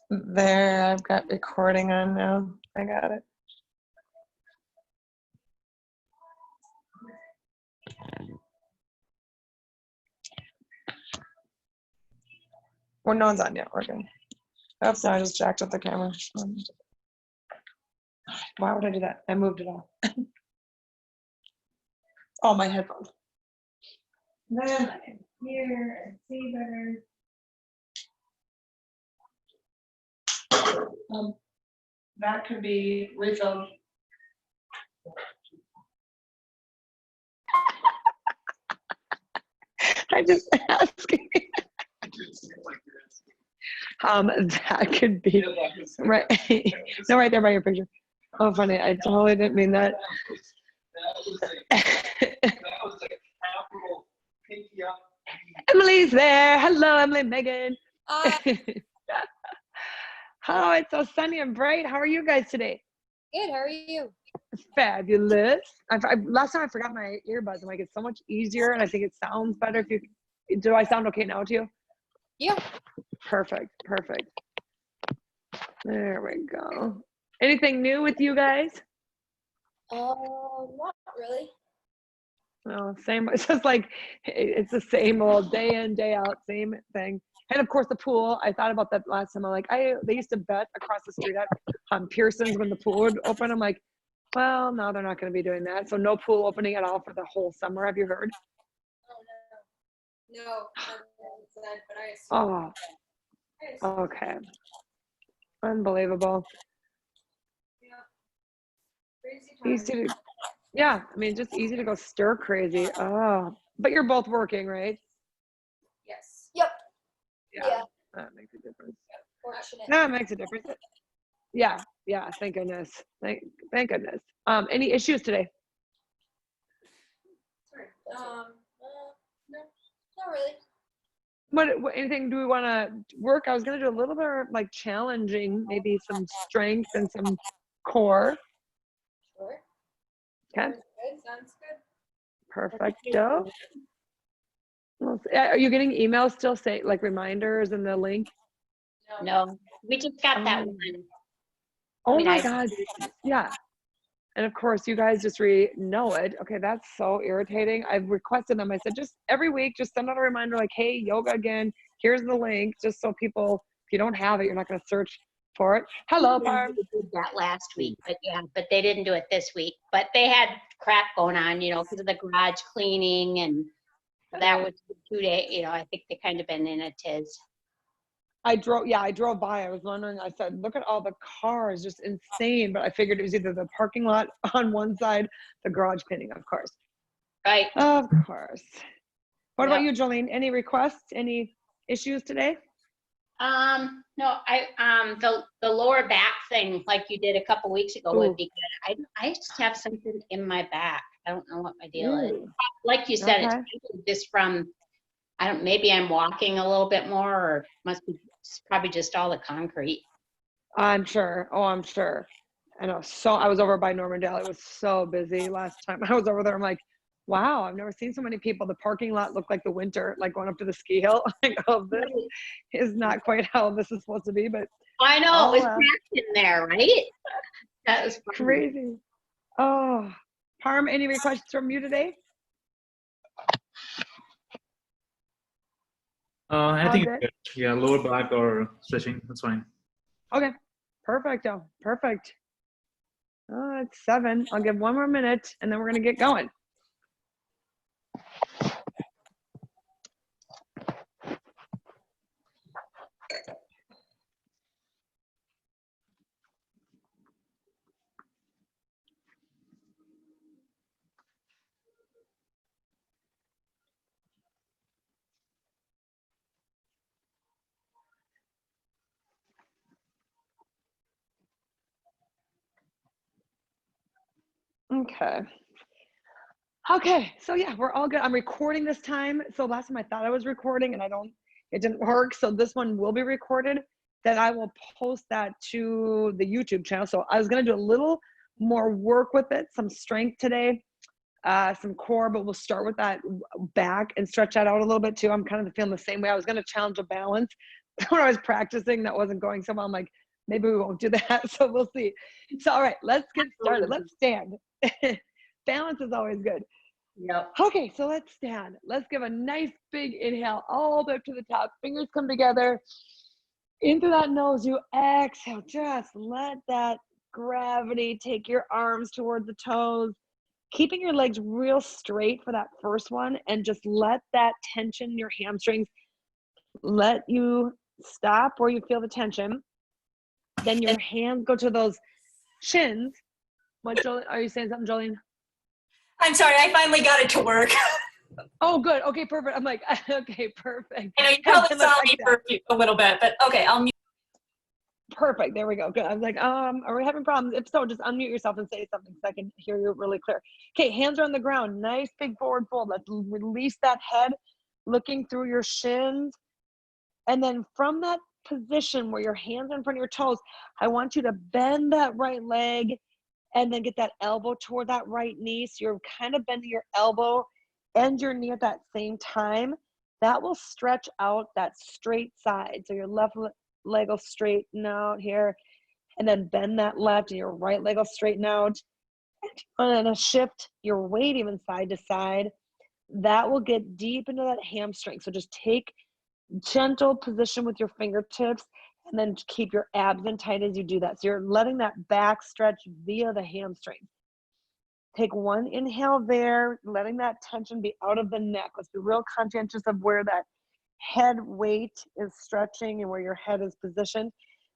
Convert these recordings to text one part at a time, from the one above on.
There, I've got recording on now. I got it. Well, no one's on yet. We're good. Oops, no, I just jacked up the camera. Why would I do that? I moved it all. Oh, my headphones. Then I can hear and see better. That could be refilled. I just asking. That could be right. No, right there by your picture. Oh, funny. I totally didn't mean that. Emily's there. Hello, Emily, Megan. Oh, it's so sunny and bright. How are you guys today? Good. How are you? Fabulous. Last time I forgot my earbuds. I'm like, it's so much easier, and I think it sounds better if you. Do I sound okay now to you? Yeah. Perfect. There we go. Anything new with you guys? Not really. No, same. It's just like it's the same old day in, day out, same thing. And of course, the pool. I thought about that last time. I'm like, they used to bet across the street at Pearson's when the pool would open. I'm like, well, no, they're not going to be doing that. So no pool opening at all for the whole summer. Have you heard? Oh, no, said, but I Oh, okay. Unbelievable. Yeah. Crazy time. Yeah, I mean, just easy to go stir crazy. Oh, but you're both working, right? Yes. Yep. Yeah. That makes a difference. Fortunate. That makes a difference. Yeah. Thank goodness. Thank goodness. Any issues today? No, not really. What anything do we want to work? I was going to do a little bit of, like, challenging, maybe some strength and some core. Sure. Okay. Sounds good. Perfecto. Well, are you getting emails still, say, like, reminders and the link? No, we just got that one. Oh my God. Yeah. And of course, you guys just know it. Okay, that's so irritating. I've requested them. I said, just every week, just send out a reminder like, hey, yoga again. Here's the link, just so people, if you don't have it, you're not going to search for it. Hello, Barb. They did that last week, but they didn't do it this week. But they had crap going on, because of the garage cleaning, and that was 2 days. I think they kind of been in a tiz. I drove by. I was wondering, I said, look at all the cars, just insane. But I figured it was either the parking lot on one side, the garage cleaning, of course. Right. Of course. What about you, Jolene? Any requests? Any issues today? No, the lower back thing, like you did a couple weeks ago, would be good. I just have something in my back. I don't know what my deal is. Like you said, it's just from, maybe I'm walking a little bit more, or it's probably just all the concrete. I'm sure. Oh, I'm sure. I know. So I was over by Normandale. It was so busy last time I was over there. I'm like, wow, I've never seen so many people. The parking lot looked like the winter, like going up to the ski hill. Like, oh, this is not quite how this is supposed to be, but I know, it was packed in there, right? That was funny. Crazy. Oh, Parm, any requests from you today? I think it's good. Yeah, lower back or stretching, that's fine. Okay, perfect. Oh, perfect. Oh, it's 7. I'll give 1 more minute and then we're going to get going. Okay, so yeah, we're all good. I'm recording this time. So last time I thought I was recording and it didn't work. So this one will be recorded. Then I will post that to the YouTube channel. So I was gonna do a little more work with it, some strength today, some core, but we'll start with that back and stretch that out a little bit too. I'm kind of feeling the same way. I was gonna challenge a balance, when I was practicing, that wasn't going so well. I'm like, maybe we won't do that. So we'll see. So, all right, let's get started. Let's stand. Balance is always good. Yep. Okay, so let's stand. Let's give a nice big inhale all the way up to the top. Fingers come together. In through that nose, you exhale. Just let that gravity take your arms toward the toes. Keeping your legs real straight for that first one, and just let that tension in your hamstrings let you stop where you feel the tension. Then your hands go to those shins. What, Jolene? Are you saying something, Jolene? I'm sorry, I finally got it to work. Oh, good. Okay, perfect. I'm like, okay, perfect. I know you probably It looks saw like me that. for a little bit, but okay, I'll mute. Perfect. There we go. Good. I was like, are we having problems? If so, just unmute yourself and say something so I can hear you really clear. Okay, hands are on the ground. Nice big forward fold. Let's release that head, looking through your shins. And then from that position where your hands are in front of your toes, I want you to bend that right leg and then get that elbow toward that right knee. So you're kind of bending your elbow and your knee at that same time. That will stretch out that straight side. So your left leg will straighten out here, and then bend that left, and your right leg will straighten out. And a shift your weight even side to side. That will get deep into that hamstring. So just take gentle position with your fingertips, and then keep your abs in tight as you do that. So you're letting that back stretch via the hamstring. Take one inhale there, letting that tension be out of the neck. Let's be real conscientious of where that head weight is stretching and where your head is positioned.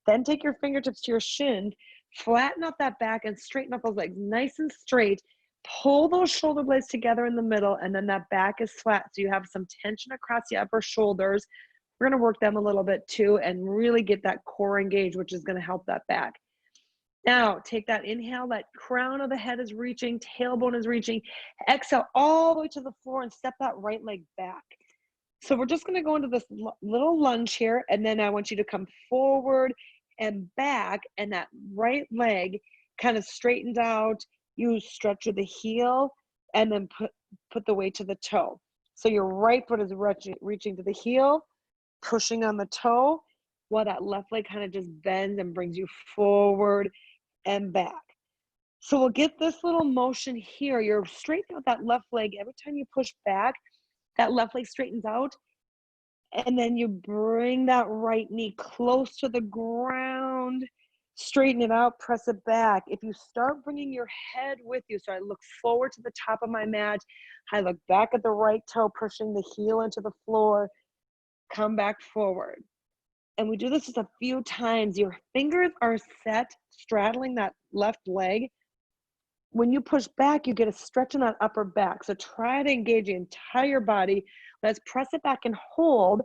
Then take your fingertips to your shin, flatten out that back and straighten up those legs nice and straight. Pull those shoulder blades together in the middle, and then that back is flat. So you have some tension across the upper shoulders. We're going to work them a little bit too and really get that core engaged, which is going to help that back. Now, take that inhale, that crown of the head is reaching, tailbone is reaching. Exhale all the way to the floor and step that right leg back. So we're just going to go into this little lunge here, and then I want you to come forward and back, and that right leg kind of straightens out. You stretch with the heel and then put the weight to the toe. So your right foot is reaching to the heel, pushing on the toe, while that left leg kind of just bends and brings you forward and back. So we'll get this little motion here. You're straightening out that left leg. Every time you push back, that left leg straightens out. And then you bring that right knee close to the ground, straighten it out, press it back. If you start bringing your head with you, so I look forward to the top of my mat, I look back at the right toe, pushing the heel into the floor, come back forward. And we do this just a few times. Your fingers are set, straddling that left leg. When you push back, you get a stretch in that upper back. So try to engage the entire body. Let's press it back and hold.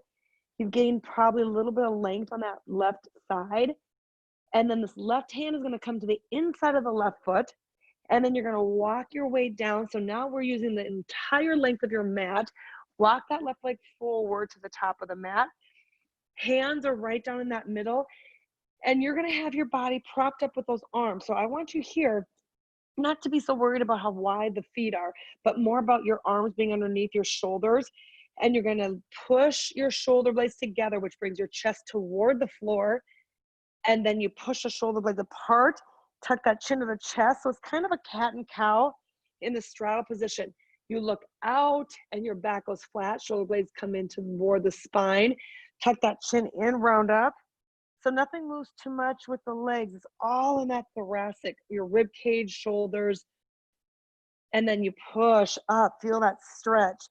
You've gained probably a little bit of length on that left side. And then this left hand is going to come to the inside of the left foot. And then you're going to walk your way down. So now we're using the entire length of your mat. Walk that left leg forward to the top of the mat. Hands are right down in that middle. And you're going to have your body propped up with those arms. So I want you here not to be so worried about how wide the feet are, but more about your arms being underneath your shoulders. And you're going to push your shoulder blades together, which brings your chest toward the floor. And then you push the shoulder blades apart, tuck that chin to the chest. So it's kind of a cat and cow in the straddle position. You look out and your back goes flat. Shoulder blades come in toward the spine. Tuck that chin in, round up. So nothing moves too much with the legs. It's all in that thoracic, your rib cage, shoulders. And then you push up, feel that stretch.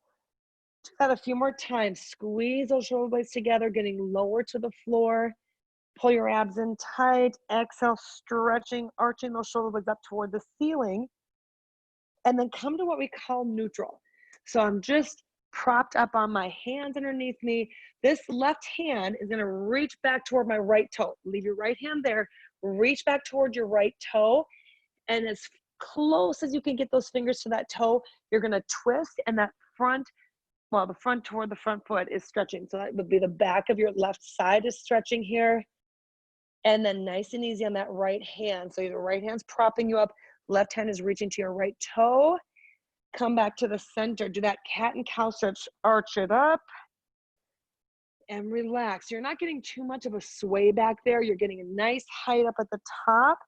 Do that a few more times. Squeeze those shoulder blades together, getting lower to the floor. Pull your abs in tight. Exhale, stretching, arching those shoulder blades up toward the ceiling. And then come to what we call neutral. So I'm just propped up on my hands underneath me. This left hand is going to reach back toward my right toe. Leave your right hand there. Reach back toward your right toe. And as close as you can get those fingers to that toe, you're going to twist, and that front, well, the front toward the front foot is stretching. So that would be the back of your left side is stretching here. And then nice and easy on that right hand. So your right hand's propping you up. Left hand is reaching to your right toe. Come back to the center. Do that cat and cow stretch. Arch it up. and relax. You're not getting too much of a sway back there. You're getting a nice height up at the top.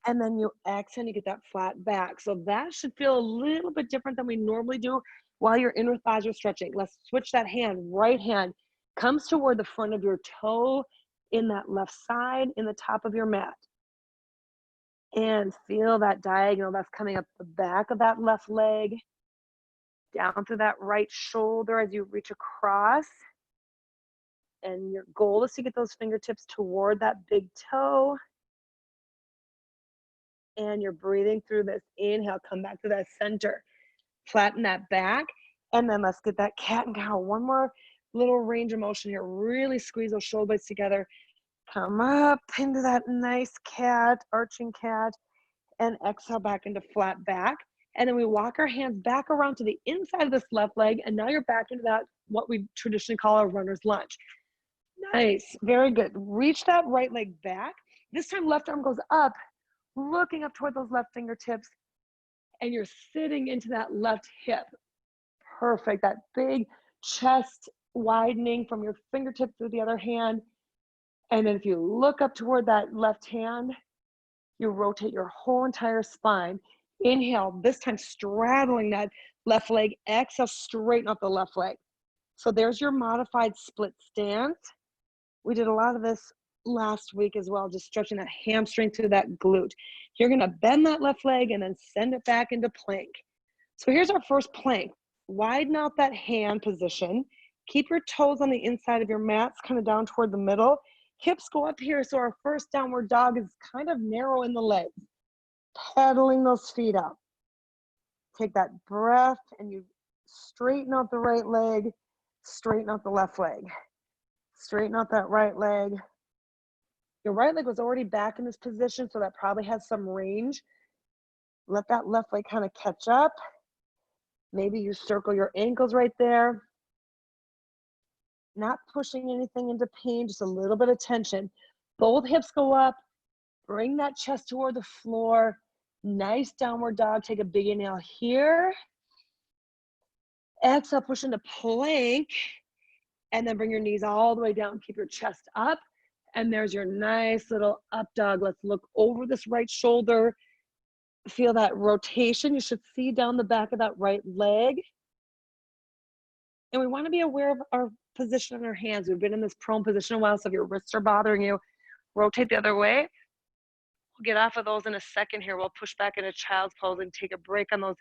And then you exhale and you get that flat back. So that should feel a little bit different than we normally do while your inner thighs are stretching. Let's switch that hand. Right hand comes toward the front of your toe in that left side in the top of your mat. And feel that diagonal that's coming up the back of that left leg, down through that right shoulder as you reach across. And your goal is to get those fingertips toward that big toe. And you're breathing through this. Inhale, come back to that center. Flatten that back. And then let's get that cat and cow. One more little range of motion here. Really squeeze those shoulder blades together. Come up into that nice cat, arching cat. And exhale back into flat back. And then we walk our hands back around to the inside of this left leg. And now you're back into that, what we traditionally call a runner's lunge. Nice. Very good. Reach that right leg back. This time left arm goes up, looking up toward those left fingertips, and you're sitting into that left hip. Perfect. That big chest widening from your fingertip through the other hand. And then if you look up toward that left hand, you rotate your whole entire spine. Inhale, this time straddling that left leg. Exhale, straighten up the left leg. So there's your modified split stance. We did a lot of this last week as well, just stretching that hamstring through that glute. You're gonna bend that left leg and then send it back into plank. So here's our first plank. Widen out that hand position. Keep your toes on the inside of your mats, kind of down toward the middle. Hips go up here, so our first downward dog is kind of narrow in the legs. Pedaling those feet up. Take that breath and you straighten out the right leg, straighten out the left leg. Straighten out that right leg. Your right leg was already back in this position, so that probably has some range. Let that left leg kind of catch up. Maybe you circle your ankles right there. Not pushing anything into pain, just a little bit of tension. Both hips go up. Bring that chest toward the floor. Nice downward dog. Take a big inhale here. Exhale, push into plank. And then bring your knees all the way down. Keep your chest up. And there's your nice little up dog. Let's look over this right shoulder. Feel that rotation. You should see down the back of that right leg. And we want to be aware of our position in our hands. We've been in this prone position a while, so if your wrists are bothering you, rotate the other way. We'll get off of those in a second here. We'll push back into child's pose and take a break on those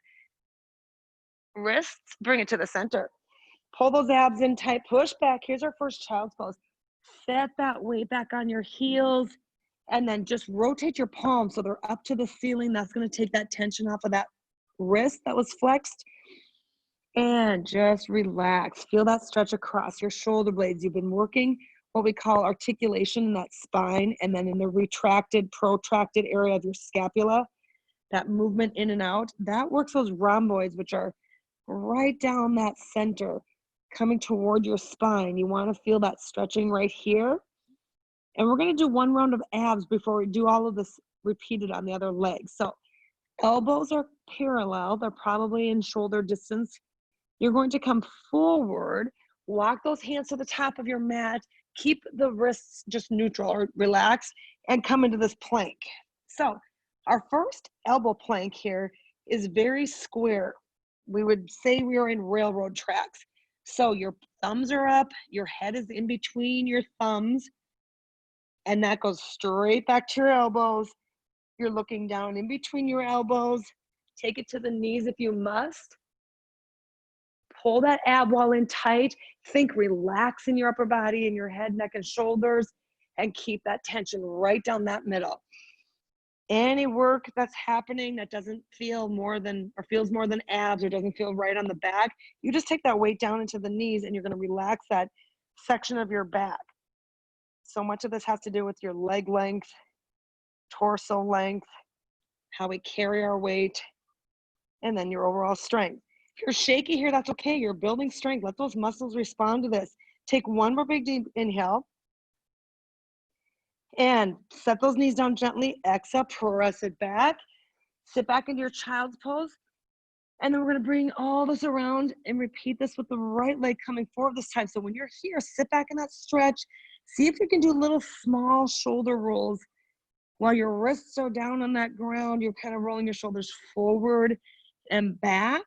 wrists. Bring it to the center. Pull those abs in tight, push back. Here's our first child's pose. Set that weight back on your heels and then just rotate your palms so they're up to the ceiling. That's going to take that tension off of that wrist that was flexed. And just relax. Feel that stretch across your shoulder blades. You've been working what we call articulation in that spine and then in the retracted, protracted area of your scapula. That movement in and out. That works those rhomboids, which are right down that center, coming toward your spine. You want to feel that stretching right here. And we're going to do one round of abs before we do all of this repeated on the other leg. So elbows are parallel. They're probably in shoulder distance. You're going to come forward, walk those hands to the top of your mat, keep the wrists just neutral or relaxed, and come into this plank. So our first elbow plank here is very square. We would say we are in railroad tracks. So your thumbs are up, your head is in between your thumbs, and that goes straight back to your elbows. You're looking down in between your elbows. Take it to the knees if you must. Pull that ab wall in tight. Think relax in your upper body and your head, neck, and shoulders, and keep that tension right down that middle. Any work that's happening that doesn't feel more than, or feels more than abs or doesn't feel right on the back, you just take that weight down into the knees and you're gonna relax that section of your back. So much of this has to do with your leg length, torso length, how we carry our weight, and then your overall strength. If you're shaky here, that's okay. You're building strength. Let those muscles respond to this. Take one more big deep inhale. And set those knees down gently. Exhale, press it back. Sit back into your child's pose. And then we're gonna bring all this around and repeat this with the right leg coming forward this time. So when you're here, sit back in that stretch. See if you can do little small shoulder rolls while your wrists are down on that ground. You're kind of rolling your shoulders forward and back,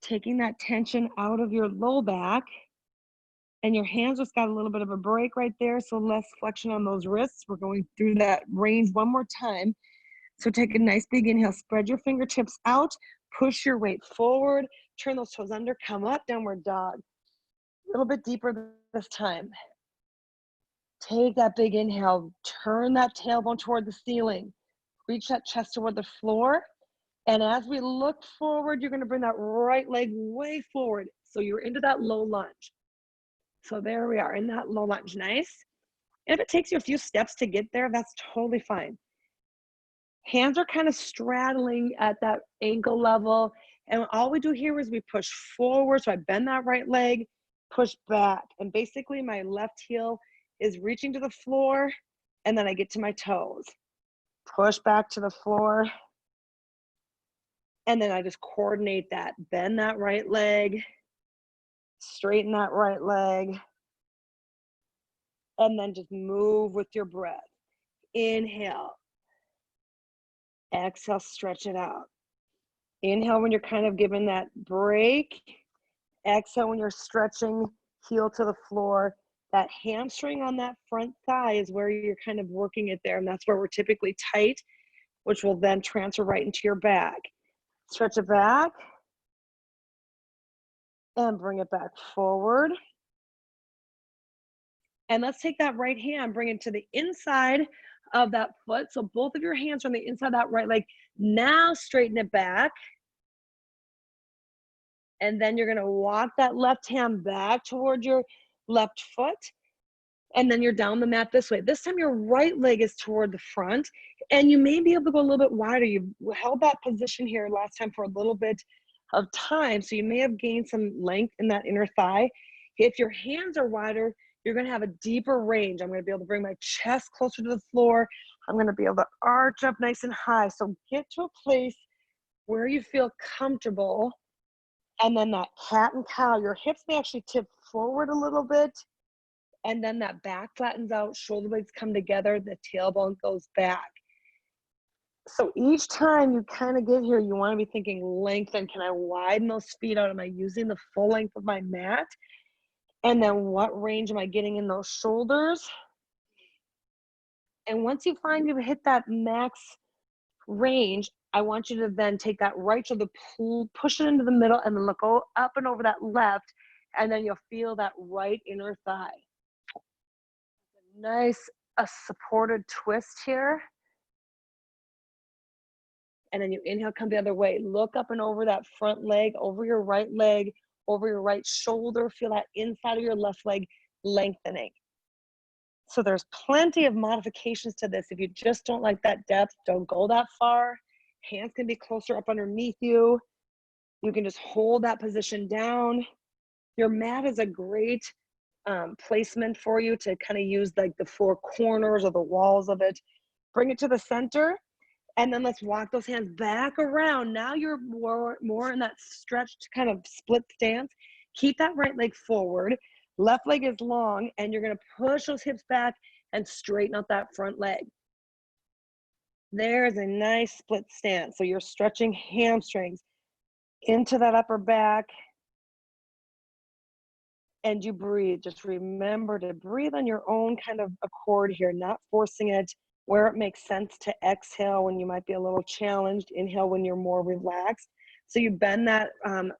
taking that tension out of your low back. And your hands just got a little bit of a break right there, so less flexion on those wrists. We're going through that range one more time. So take a nice big inhale, spread your fingertips out, push your weight forward, turn those toes under, come up, downward dog. A little bit deeper this time. Take that big inhale, turn that tailbone toward the ceiling, reach that chest toward the floor. And as we look forward, you're gonna bring that right leg way forward. So you're into that low lunge. So there we are in that low lunge, nice. And if it takes you a few steps to get there, that's totally fine. Hands are kind of straddling at that ankle level. And all we do here is we push forward. So I bend that right leg, push back. And basically my left heel is reaching to the floor, and then I get to my toes. Push back to the floor. And then I just coordinate that. Bend that right leg, straighten that right leg, and then just move with your breath. Inhale. Exhale, stretch it out. Inhale when you're kind of giving that break. Exhale when you're stretching, heel to the floor. That hamstring on that front thigh is where you're kind of working it there, and that's where we're typically tight, which will then transfer right into your back. Stretch it back and bring it back forward. And let's take that right hand, bring it to the inside of that foot. So both of your hands are on the inside of that right leg. Now straighten it back. And then you're gonna walk that left hand back toward your left foot. And then you're down the mat this way. This time your right leg is toward the front, and you may be able to go a little bit wider. You held that position here last time for a little bit of time, so you may have gained some length in that inner thigh. If your hands are wider, you're gonna have a deeper range. I'm gonna be able to bring my chest closer to the floor. I'm gonna be able to arch up nice and high. So get to a place where you feel comfortable. And then that cat and cow, your hips may actually tip forward a little bit. And then that back flattens out, shoulder blades come together, the tailbone goes back. So each time you kind of get here, you want to be thinking lengthen. Can I widen those feet out? Am I using the full length of my mat? And then what range am I getting in those shoulders? And once you find you've hit that max range, I want you to then take that right shoulder, push it into the middle, and then look up and over that left, and then you'll feel that right inner thigh. Nice, a supported twist here. And then you inhale, come the other way. Look up and over that front leg, over your right leg, over your right shoulder. Feel that inside of your left leg lengthening. So there's plenty of modifications to this. If you just don't like that depth, don't go that far. Hands can be closer up underneath you. You can just hold that position down. Your mat is a great placement for you to kind of use like the four corners or the walls of it. Bring it to the center, and then let's walk those hands back around. Now you're more in that stretched kind of split stance. Keep that right leg forward. Left leg is long, and you're gonna push those hips back and straighten out that front leg. There's a nice split stance. So you're stretching hamstrings into that upper back, and you breathe. Just remember to breathe on your own kind of accord here, not forcing it. Where it makes sense to exhale when you might be a little challenged, inhale when you're more relaxed. So you bend that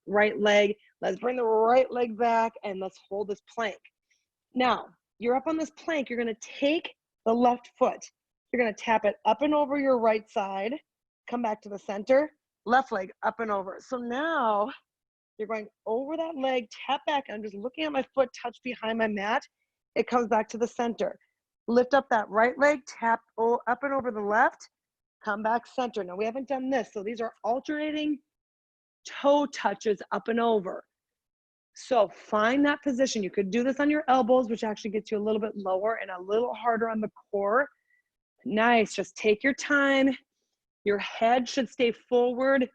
right leg. Let's bring the right leg back, and let's hold this plank. Now, you're up on this plank. You're gonna take the left foot. You're gonna tap it up and over your right side, come back to the center, left leg up and over. So now you're going over that leg, tap back. I'm just looking at my foot touch behind my mat. It comes back to the center. Lift up that right leg, tap up and over the left, come back center. Now we haven't done this, so these are alternating toe touches up and over. So find that position. You could do this on your elbows, which actually gets you a little bit lower and a little harder on the core. Nice, just take your time. Your head should stay forward.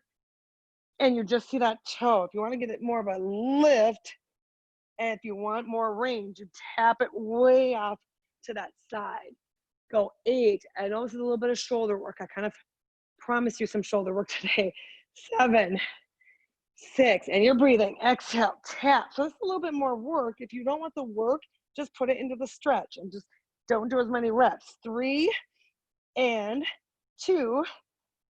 and you just see that toe. If you want to get it more of a lift, and if you want more range, you tap it way off to that side. Go 8. I know this is a little bit of shoulder work. I kind of promise you some shoulder work today. 7, 6, and you're breathing. Exhale, tap. So it's a little bit more work. If you don't want the work, just put it into the stretch and just don't do as many reps. 3 and 2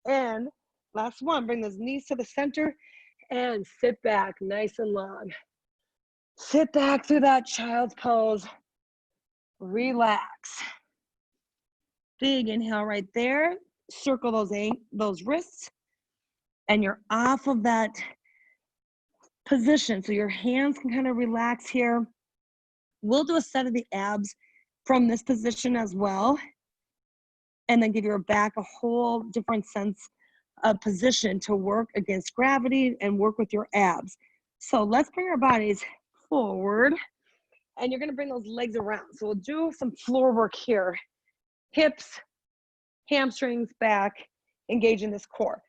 and last one. Bring those knees to the center and sit back nice and long. Sit back through that child's pose. Relax. Big inhale right there. Circle those wrists, and you're off of that position. So your hands can kind of relax here. We'll do a set of the abs from this position as well, and then give your back a whole different sense of position to work against gravity and work with your abs. So let's bring our bodies forward, and you're gonna bring those legs around. So we'll do some floor work here. Hips, hamstrings, back, engaging this core.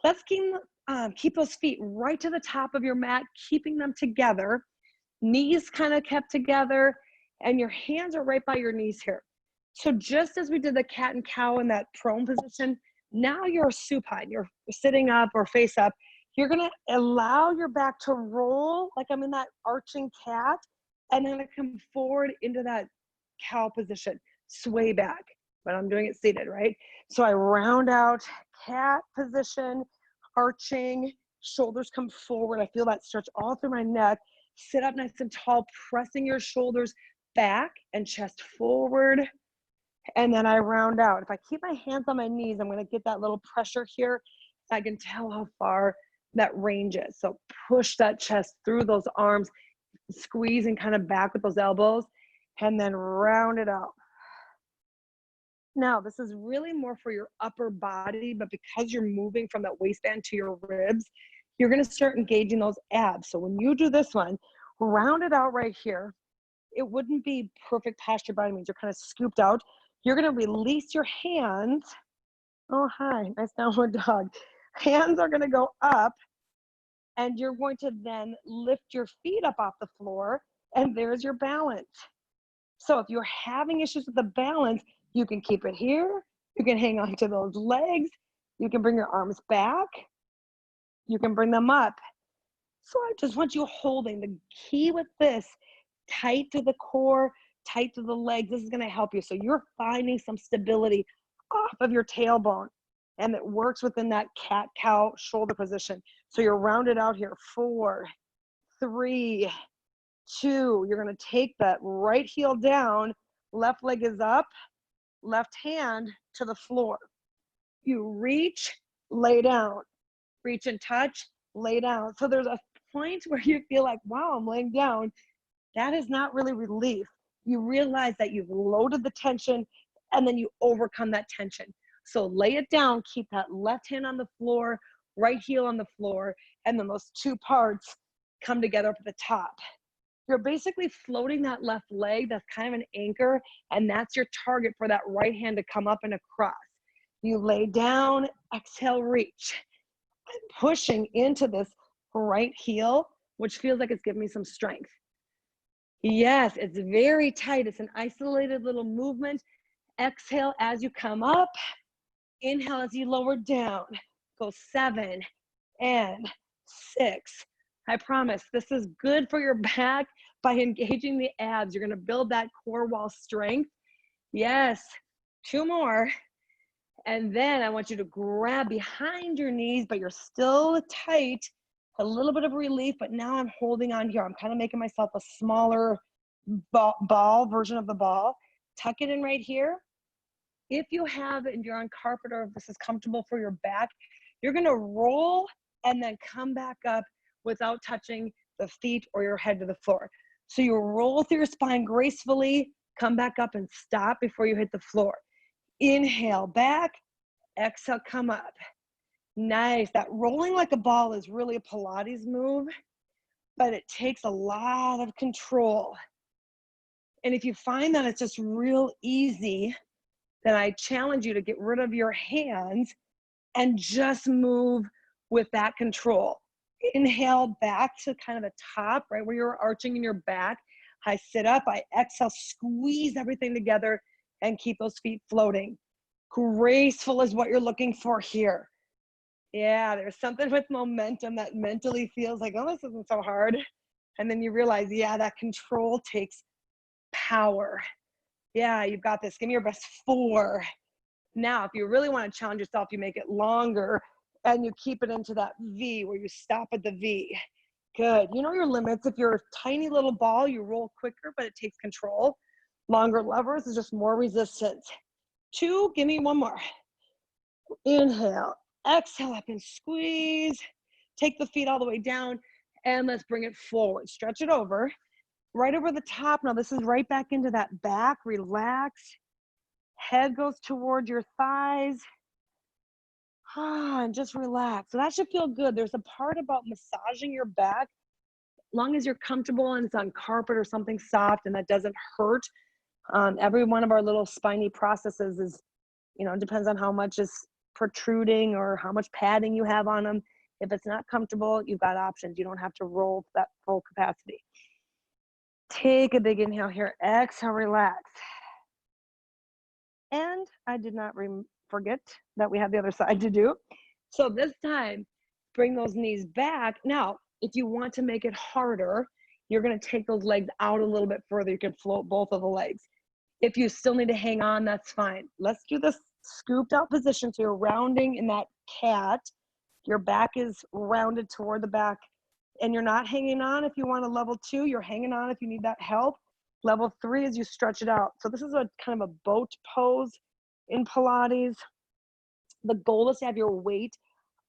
Let's keep those feet right to the top of your mat, keeping them together. Knees kind of kept together, and your hands are right by your knees here. So just as we did the cat and cow in that prone position, now you're supine. You're sitting up or face up. You're gonna allow your back to roll like I'm in that arching cat, and then I come forward into that cow position, sway back, but I'm doing it seated, right? So I round out, cat position, arching, shoulders come forward. I feel that stretch all through my neck. Sit up nice and tall, pressing your shoulders back and chest forward. And then I round out. If I keep my hands on my knees, I'm gonna get that little pressure here. I can tell how far that range is. So push that chest through those arms, squeeze and kind of back with those elbows, and then round it out. Now, this is really more for your upper body, but because you're moving from that waistband to your ribs, you're gonna start engaging those abs. So when you do this one, round it out right here. It wouldn't be perfect posture by any means. You're kind of scooped out. You're gonna release your hands. Oh, hi, nice downward dog. Hands are gonna go up, and you're going to then lift your feet up off the floor, and there's your balance. So if you're having issues with the balance, you can keep it here. You can hang on to those legs. You can bring your arms back. You can bring them up. So I just want you holding. The key with this, tight to the core, tight to the legs. This is gonna help you. So you're finding some stability off of your tailbone, and it works within that cat-cow shoulder position. So you're rounded out here. 4, 3, 2. You're gonna take that right heel down, left leg is up, left hand to the floor. You reach, lay down. Reach and touch, lay down. So there's a point where you feel like, wow, I'm laying down. That is not really relief. You realize that you've loaded the tension, and then you overcome that tension. So lay it down, keep that left hand on the floor, right heel on the floor, and then those two parts come together up at the top. You're basically floating that left leg. That's kind of an anchor, and that's your target for that right hand to come up and across. You lay down, exhale, reach. I'm pushing into this right heel, which feels like it's giving me some strength. Yes, it's very tight. It's an isolated little movement. Exhale as you come up. Inhale as you lower down. Go 7 and 6. I promise this is good for your back by engaging the abs. You're gonna build that core wall strength. Yes, 2 more. And then I want you to grab behind your knees, but you're still tight. A little bit of relief, but now I'm holding on here. I'm kind of making myself a smaller ball version of the ball. Tuck it in right here. If you have, and you're on carpet, or if this is comfortable for your back, you're gonna roll and then come back up without touching the feet or your head to the floor. So you roll through your spine gracefully, come back up and stop before you hit the floor. Inhale back, exhale, come up. Nice. That rolling like a ball is really a Pilates move, but it takes a lot of control. And if you find that it's just real easy, then I challenge you to get rid of your hands and just move with that control. Inhale back to kind of the top, right where you're arching in your back. I sit up, I exhale, squeeze everything together and keep those feet floating. Graceful is what you're looking for here. Yeah, there's something with momentum that mentally feels like, oh, this isn't so hard. And then you realize, yeah, that control takes power. Yeah, you've got this. Give me your best 4. Now, if you really want to challenge yourself, you make it longer and you keep it into that V where you stop at the V. Good. You know your limits. If you're a tiny little ball, you roll quicker, but it takes control. Longer levers is just more resistance. 2, give me 1 more. Inhale, exhale up and squeeze. Take the feet all the way down and let's bring it forward. Stretch it over, right over the top. Now this is right back into that back. Relax. Head goes toward your thighs. And just relax. So that should feel good. There's a part about massaging your back, as long as you're comfortable and it's on carpet or something soft and that doesn't hurt. Every one of our little spiny processes is, depends on how much is protruding or how much padding you have on them. If it's not comfortable, you've got options. You don't have to roll that full capacity. Take a big inhale here. Exhale, relax. And I did not forget that we have the other side to do. So this time, bring those knees back. Now, if you want to make it harder, you're going to take those legs out a little bit further. You can float both of the legs. If you still need to hang on, that's fine. Let's do this scooped out position. So you're rounding in that cat. Your back is rounded toward the back and you're not hanging on. If you want a level 2, you're hanging on if you need that help. Level 3 is you stretch it out. So this is a kind of a boat pose in Pilates. The goal is to have your weight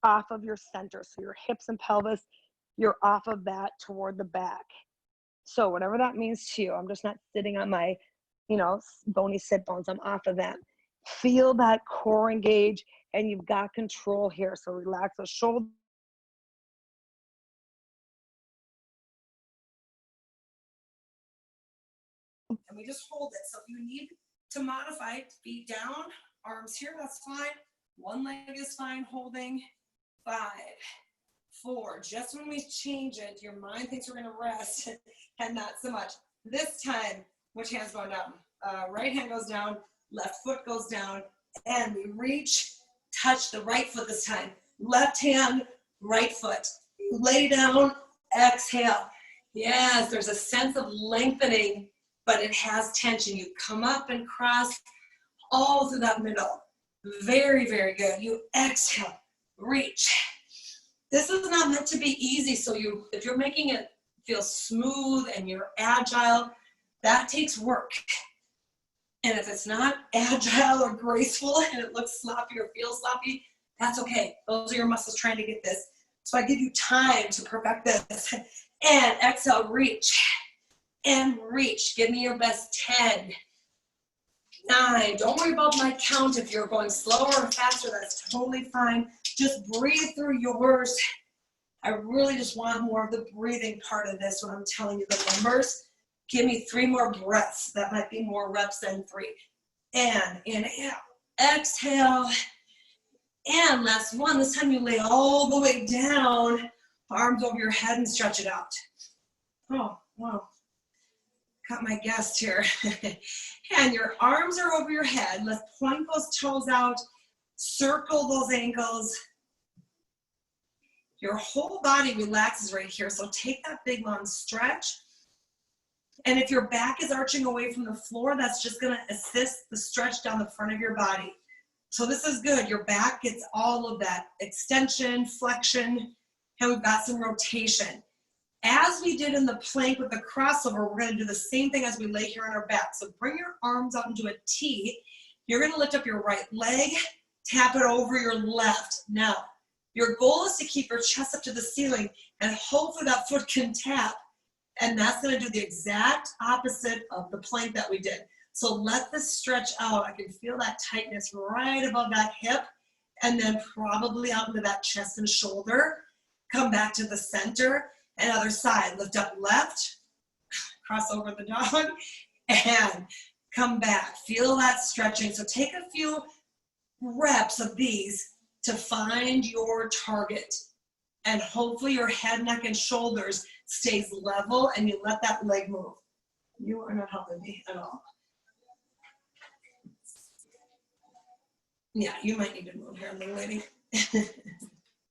off of your center. So your hips and pelvis, you're off of that toward the back. So whatever that means to you, I'm just not sitting on my, bony sit bones. I'm off of them. Feel that core engage and you've got control here. So relax the shoulders. And we just hold it. So if you need to modify, feet down, arms here, that's fine. 1 leg is fine, holding. 5, 4. Just when we change it, your mind thinks we're gonna rest and not so much. This time, which hand's going down? Right hand goes down, left foot goes down, and we reach, touch the right foot this time. Left hand, right foot. Lay down, exhale. Yes, there's a sense of lengthening, but it has tension. You come up and cross all through that middle. Very, very good. You exhale, reach. This is not meant to be easy, so if you're making it feel smooth and you're agile, that takes work. And if it's not agile or graceful and it looks sloppy or feels sloppy, that's okay. Those are your muscles trying to get this. So I give you time to perfect this. And exhale, reach. And reach. Give me your best 10. 9. Don't worry about my count. If you're going slower or faster, that's totally fine. Just breathe through yours. I really just want more of the breathing part of this when I'm telling you the numbers. Give me 3 more breaths. That might be more reps than 3. And inhale, exhale, and last one. This time you lay all the way down, arms over your head and stretch it out. Oh, wow. Got my guest here. And your arms are over your head. Let's point those toes out, circle those ankles. Your whole body relaxes right here. So take that big long stretch. And if your back is arching away from the floor, that's just gonna assist the stretch down the front of your body. So this is good. Your back gets all of that extension, flexion, and we've got some rotation. As we did in the plank with the crossover, we're gonna do the same thing as we lay here on our back. So bring your arms out into a T. You're gonna lift up your right leg, tap it over your left. Now, your goal is to keep your chest up to the ceiling and hopefully that foot can tap. And that's gonna do the exact opposite of the plank that we did. So let this stretch out. I can feel that tightness right above that hip and then probably out into that chest and shoulder. Come back to the center and other side. Lift up left, cross over the dog, and come back. Feel that stretching. So take a few reps of these to find your target. And hopefully your head, neck, and shoulders stays level and you let that leg move. You are not helping me at all. Yeah, you might need to move here, little lady.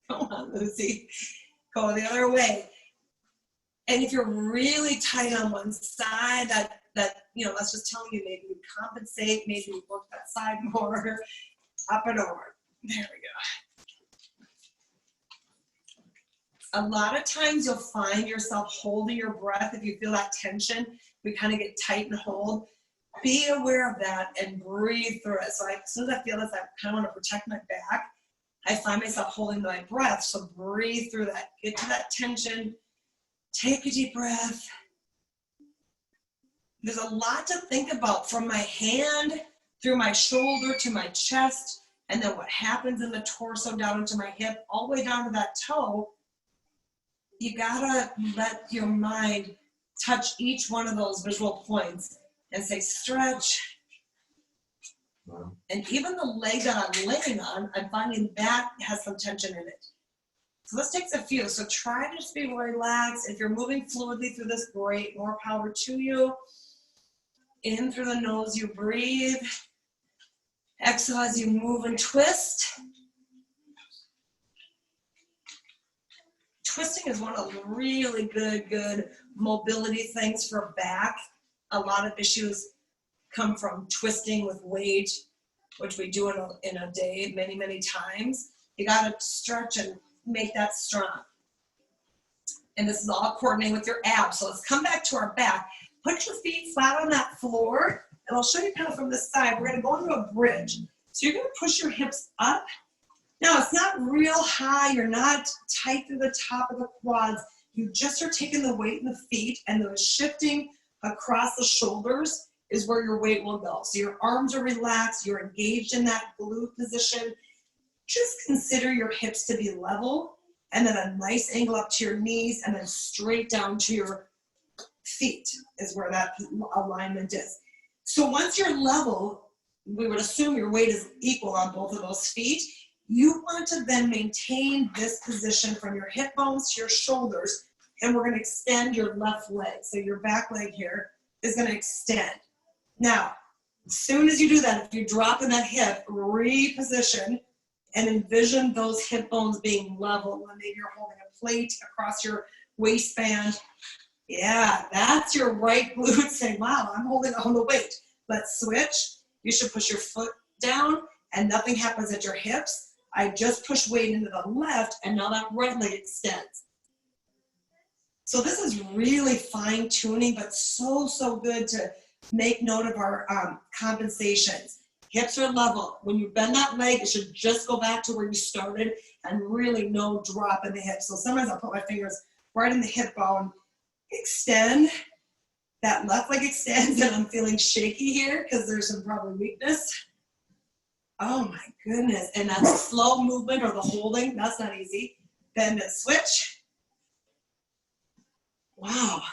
Come on, Lucy. Go the other way. And if you're really tight on one side, that that's just telling you maybe you compensate, maybe you work that side more, up and over. There we go. A lot of times you'll find yourself holding your breath. If you feel that tension, we kind of get tight and hold. Be aware of that and breathe through it. So as soon as I feel this, I kind of want to protect my back. I find myself holding my breath. So breathe through that. Get to that tension. Take a deep breath. There's a lot to think about, from my hand through my shoulder to my chest, and then what happens in the torso down into my hip, all the way down to that toe. You gotta let your mind touch each one of those visual points and say, stretch. Wow. And even the leg that I'm laying on, I'm finding that has some tension in it. So this takes a few. So try to just be relaxed. If you're moving fluidly through this, great, more power to you. In through the nose, you breathe. Exhale as you move and twist. Twisting is one of the really good mobility things for back. A lot of issues come from twisting with weight, which we do in a day many times. You got to stretch and make that strong. And this is all coordinating with your abs. So let's come back to our back. Put your feet flat on that floor, and I'll show you kind of from this side. We're going to go into a bridge. So you're going to push your hips up. Now, it's not real high. You're not tight through the top of the quads. You just are taking the weight in the feet, and the shifting across the shoulders is where your weight will go. So your arms are relaxed. You're engaged in that glute position. Just consider your hips to be level, and then a nice angle up to your knees, and then straight down to your feet is where that alignment is. So once you're level, we would assume your weight is equal on both of those feet. You want to then maintain this position from your hip bones to your shoulders, and we're going to extend your left leg. So your back leg here is going to extend. Now, as soon as you do that, if you drop in that hip, reposition and envision those hip bones being level. When maybe you're holding a plate across your waistband. Yeah, that's your right glute saying, wow, I'm holding on the weight. Let's switch. You should push your foot down and nothing happens at your hips. I just push weight into the left and now that right leg extends. So this is really fine tuning, but so good to make note of our compensations. Hips are level. When you bend that leg, it should just go back to where you started and really no drop in the hips. So sometimes I'll put my fingers right in the hip bone, extend. That left leg extends and I'm feeling shaky here because there's some probably weakness. Oh my goodness. And that slow movement or the holding, that's not easy. Bend and switch. Wow.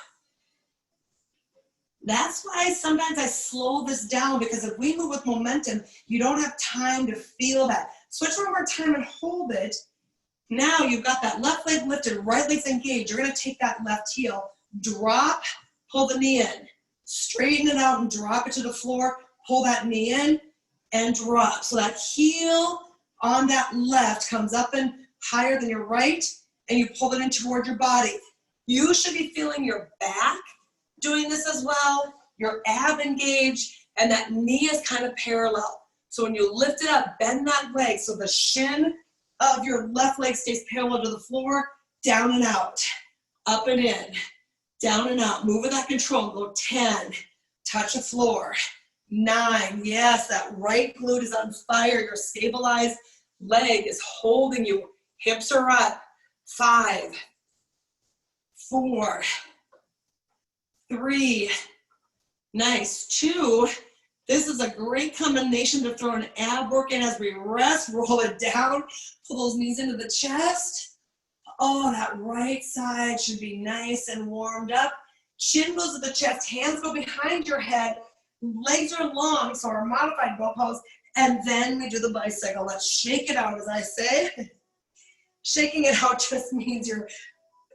That's why sometimes I slow this down, because if we move with momentum, you don't have time to feel that. Switch one more time and hold it. Now you've got that left leg lifted, right leg's engaged. You're going to take that left heel, drop, pull the knee in, straighten it out and drop it to the floor, pull that knee in and drop. So that heel on that left comes up and higher than your right, and you pull it in toward your body. You should be feeling your back doing this as well, your ab engaged, and that knee is kind of parallel. So when you lift it up, bend that leg so the shin of your left leg stays parallel to the floor, down and out, up and in, down and out. Move with that control. Go 10, touch the floor. 9, yes, that right glute is on fire. Your stabilized leg is holding you. Hips are up. 5, 4, 3, nice. 2, this is a great combination to throw an ab work in as we rest. Roll it down, pull those knees into the chest. Oh, that right side should be nice and warmed up. Chin goes to the chest, hands go behind your head, legs are long, so our modified bow pose, And then we do the bicycle. Let's shake it out, as I say. Shaking it out just means you're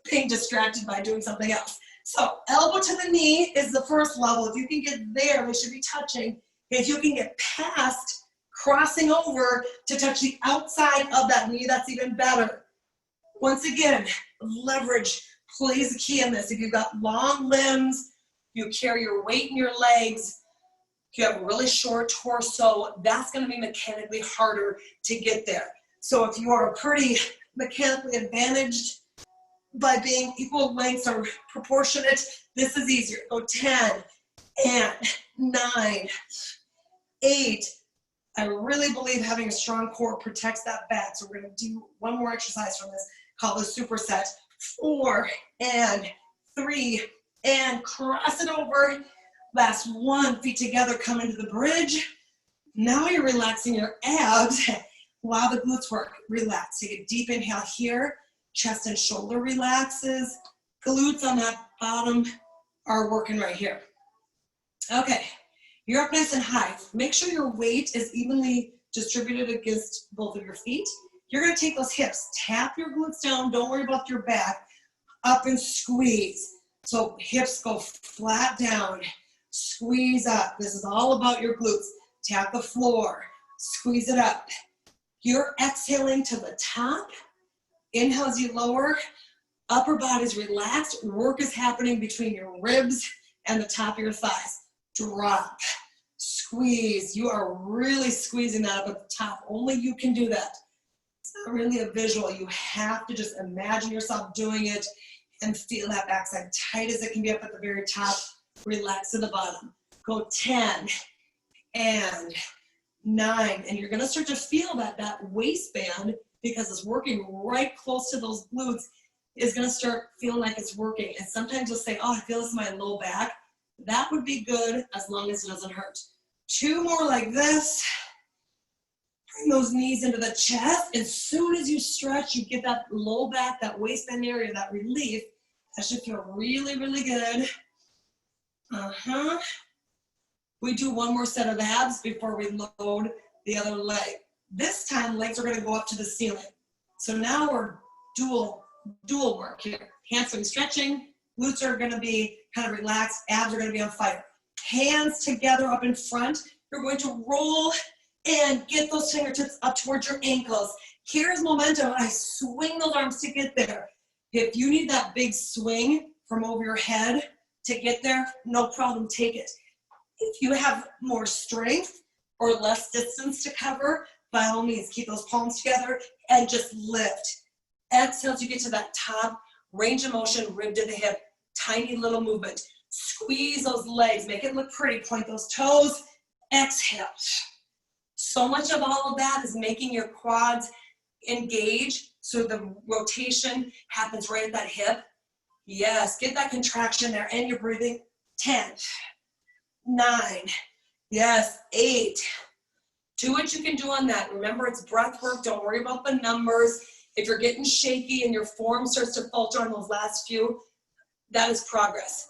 being distracted by doing something else. So elbow to the knee is the first level. If you can get there, they should be touching. If you can get past, crossing over to touch the outside of that knee, that's even better. Once again, leverage plays a key in this. If you've got long limbs, you carry your weight in your legs, if you have a really short torso, that's going to be mechanically harder to get there. So if you are pretty mechanically advantaged by being equal lengths or proportionate, this is easier. Go 10 and 9, 8. I really believe having a strong core protects that back. So we're going to do one more exercise from this called the superset. 4 and 3 and cross it over. Last 1, feet together, come into the bridge. Now you're relaxing your abs while the glutes work. Relax. Take a deep inhale here. Chest and shoulder relaxes. Glutes on that bottom are working right here. Okay, you're up nice and high. Make sure your weight is evenly distributed against both of your feet. You're gonna take those hips, tap your glutes down, don't worry about your back, up and squeeze. So hips go flat down, squeeze up. This is all about your glutes. Tap the floor, squeeze it up. You're exhaling to the top. Inhale as you lower, upper body's relaxed. Work is happening between your ribs and the top of your thighs. Drop, squeeze. You are really squeezing that up at the top. Only you can do that. It's not really a visual. You have to just imagine yourself doing it and feel that backside tight as it can be up at the very top. Relax to the bottom. Go 10 and 9. And you're going to start to feel that waistband, because it's working right close to those glutes, is going to start feeling like it's working. And sometimes you'll say, oh, I feel this in my low back. That would be good as long as it doesn't hurt. 2 more like this. Bring those knees into the chest. As soon as you stretch, you get that low back, that waistband area, that relief. That should feel really, really good. We do one more set of abs before we load the other leg. This time, legs are going to go up to the ceiling. So now we're dual work here. Hamstring stretching. Glutes are going to be kind of relaxed. Abs are going to be on fire. Hands together up in front. You're going to roll and get those fingertips up towards your ankles. Here's momentum. I swing those arms to get there. If you need that big swing from over your head to get there, no problem, take it. If you have more strength or less distance to cover, by all means, keep those palms together and just lift. Exhale as you get to that top, range of motion, rib to the hip, tiny little movement. Squeeze those legs, make it look pretty, point those toes, exhale. So much of all of that is making your quads engage so the rotation happens right at that hip. Yes, get that contraction there and you're breathing. 10, 9, yes, 8. Do what you can do on that. Remember, it's breath work. Don't worry about the numbers. If you're getting shaky and your form starts to falter on those last few, that is progress.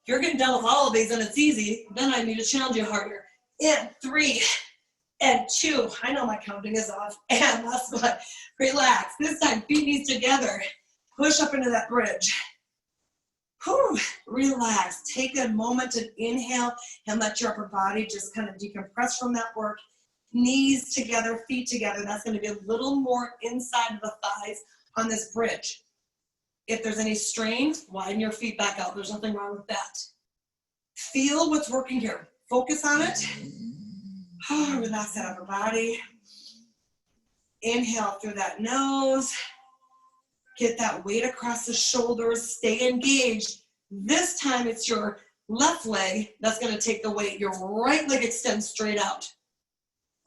If you're getting done with all of these and it's easy, then I need to challenge you harder. And 3 and 2. I know my counting is off. And last one. Relax. This time, feet knees together. Push up into that bridge. Whew. Relax. Take a moment to inhale and let your upper body just kind of decompress from that work. Knees together, feet together. That's going to be a little more inside of the thighs on this bridge. If there's any strain, widen your feet back out. There's nothing wrong with that. Feel what's working here. Focus on it. Oh, relax that upper body. Inhale through that nose. Get that weight across the shoulders. Stay engaged. This time it's your left leg that's going to take the weight. Your right leg extends straight out.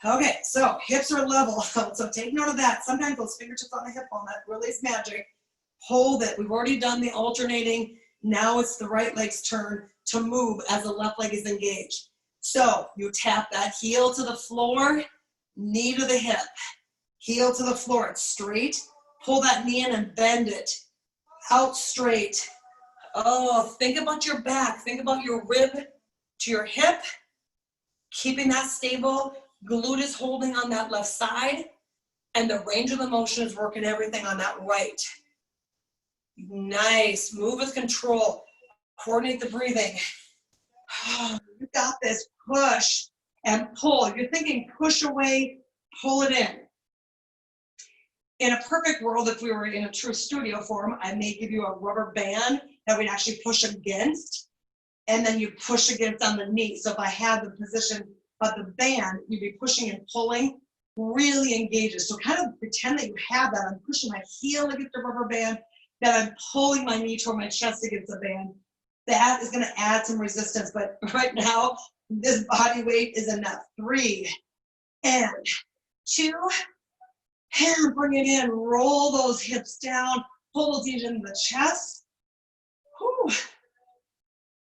Okay, so hips are level. So take note of that. Sometimes those fingertips on the hip bone, that really is magic. Hold it. We've already done the alternating. Now it's the right leg's turn to move as the left leg is engaged. So you tap that heel to the floor, knee to the hip. Heel to the floor. It's straight. Pull that knee in and bend it. Out straight. Oh, think about your back. Think about your rib to your hip. Keeping that stable. Glute is holding on that left side, and the range of the motion is working everything on that right. Nice. Move with control. Coordinate the breathing. You got this. Push and pull. If you're thinking push away, pull it in. In a perfect world, if we were in a true studio form, I may give you a rubber band that we'd actually push against, and then you push against on the knee. So if I had the position of the band, you'd be pushing and pulling, really engages. So kind of pretend that you have that. I'm pushing my heel against the rubber band, that I'm pulling my knee toward my chest against the band. That is gonna add some resistance, but right now, this body weight is enough. 3 and 2, and bring it in, roll those hips down, pull those knees into the chest. Whew.